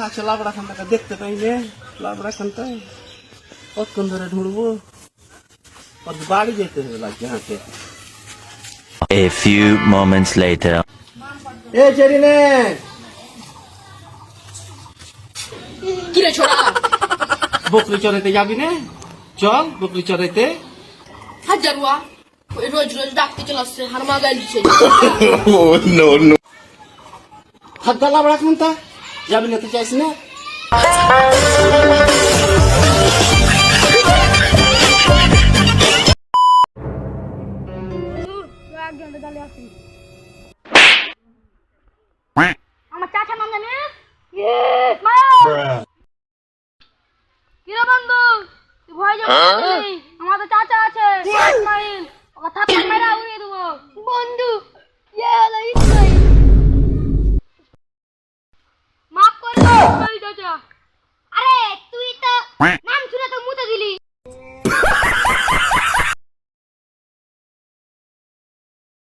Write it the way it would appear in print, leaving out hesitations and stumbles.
আছে লাবড়া খানটাকে দেখতে পাইলে লাবড়া খানটা কতক্ষণ ধরে ঢুড়বো ওর বাড়ি যেতে হবে লাগছে হাঁটে A few moments later. এ চেরিনে কি রে ছোড়া বকরি চড়াইতে যাবি না চল বকরি চড়াইতে হাজারুয়া ওই রোজ রোজ ডাকতে চলে আসছে হারমা গাইল দিচ্ছে হাত দা লাবড়া খানটা যাবি না তো চাইছ না আমার চাচার নাম জানিস কিরে বন্ধু তুই ভয় যাবি আমাদের চাচা আছে ইসমাইল ওকে থাপ্পড় মেরে উড়িয়ে দেবো বন্ধু ইসমাইল মাফ করে ইসমাইল চাচা আরে তুই তো